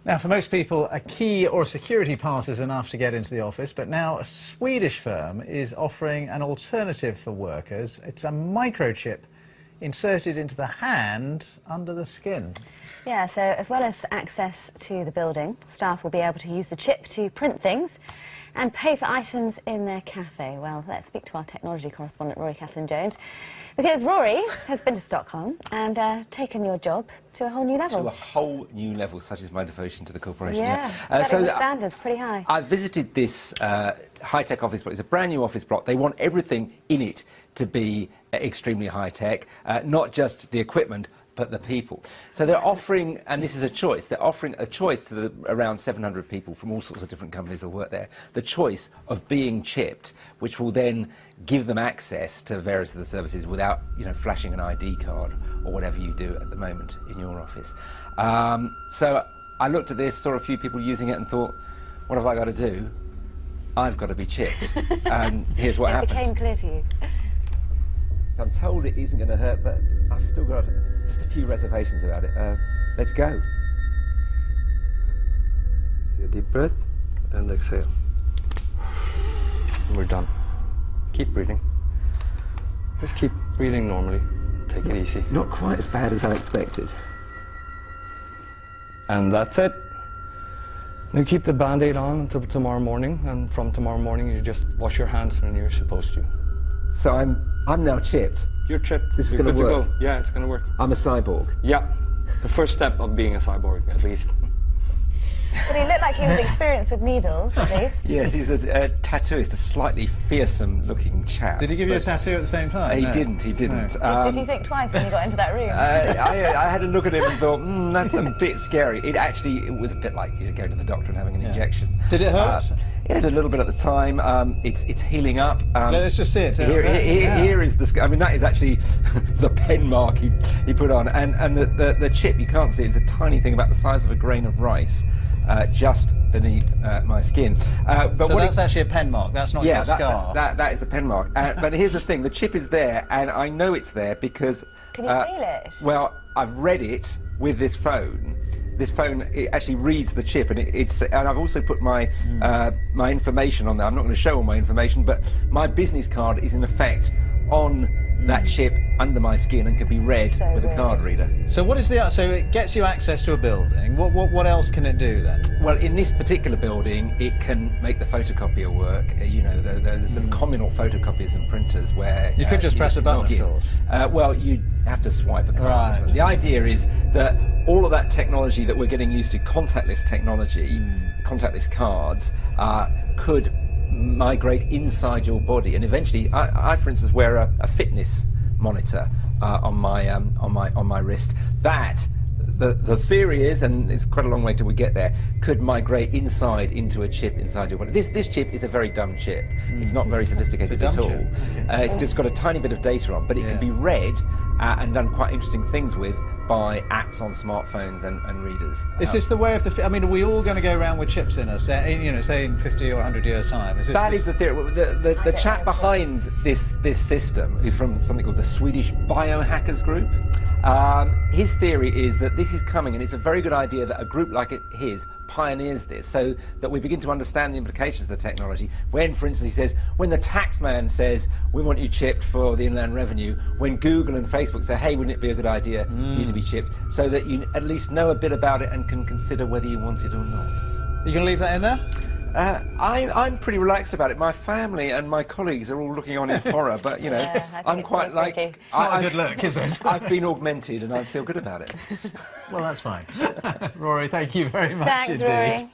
Now, for most people, a key or a security pass is enough to get into the office, but now a Swedish firm is offering an alternative for workers. It's a microchip inserted into the hand under the skin. Yeah, so as well as access to the building, staff will be able to use the chip to print things and pay for items in their cafe. Well, let's speak to our technology correspondent, Rory Jones, because Rory has been to Stockholm and taken your job to a whole new level. To a whole new level, such is my devotion to the corporation. Yeah, setting the standards pretty high. I visited this high-tech office block. It's a brand new office block. They want everything in it to be extremely high-tech, not just the equipment, but the people. So they're offering, and this is a choice, they're offering a choice to the around 700 people from all sorts of different companies that work there, the choice of being chipped, which will then give them access to various of the services without, flashing an ID card or whatever you do at the moment in your office. So I looked at this, saw a few people using it and thought, what have I got to do? I've got to be chipped. And here's what happened. It became clear to you. I'm told it isn't going to hurt, but I've still got just a few reservations about it. Let's go. Take a deep breath and exhale. And we're done. Keep breathing. Just keep breathing normally. Take it easy. Not quite as bad as I expected. And that's it. Now keep the band-aid on until tomorrow morning, and from tomorrow morning you just wash your hands when you're supposed to. So I'm now chipped. You're chipped. This is going to work. Yeah, it's going to work. I'm a cyborg. Yeah. The first step of being a cyborg, at least. But he looked like he was experienced with needles, at least. Yes, he's a tattooist, a slightly fearsome-looking chap. Did he give you a tattoo at the same time? He didn't. No. Did you think twice when you got into that room? I had a look at him and thought, that's a bit scary. It was a bit like going to the doctor and having an injection. Did it hurt? It had a little bit at the time. It's healing up. Let's just see it. Here is the. I mean, that is actually the pen mark he put on, and the chip. You can't see it. It's a tiny thing about the size of a grain of rice, just beneath my skin. But so that's actually a pen mark. That's not your scar. That is a pen mark. But here's the thing: the chip is there, and I know it's there because. Can you feel it? Well, I've read it with this phone. This phone, it actually reads the chip, and and I've also put my my information on there. I'm not going to show all my information, but my business card is in effect on that chip under my skin and can be read with a card reader. So what is so it gets you access to a building. What else can it do then? Well, in this particular building, it can make the photocopier work. The sort of communal photocopiers and printers where you could just press a button, of course. Well, you have to swipe a card. Right. The idea is that all of that technology that we're getting used to, contactless technology, contactless cards, could migrate inside your body, and eventually, I for instance, wear a fitness monitor on my wrist. That the theory is, and it's quite a long way till we get there, could migrate inside into a chip inside your body. This chip is a very dumb chip. It's not very sophisticated at all. It's just got a tiny bit of data on, but it can be read and done quite interesting things with by apps on smartphones and readers. Is this the way of the? I mean, are we all going to go around with chips in us? Say in 50 or 100 years' time. That is the theory. The chap behind this system is from something called the Swedish Biohackers Group. His theory is that this is coming, and it's a very good idea that a group like his pioneers this, so that we begin to understand the implications of the technology. When, for instance, he says, when the taxman says, we want you chipped for the Inland Revenue, when Google and Facebook say, hey, wouldn't it be a good idea for you to be chipped, so that you at least know a bit about it and can consider whether you want it or not. You going to leave that in there? I'm pretty relaxed about it. My family and my colleagues are all looking on in horror, but I'm quite like. It's not a good look, is it? I've been augmented, and I feel good about it. Well, that's fine. Rory, thank you very much Thanks, indeed. Rory.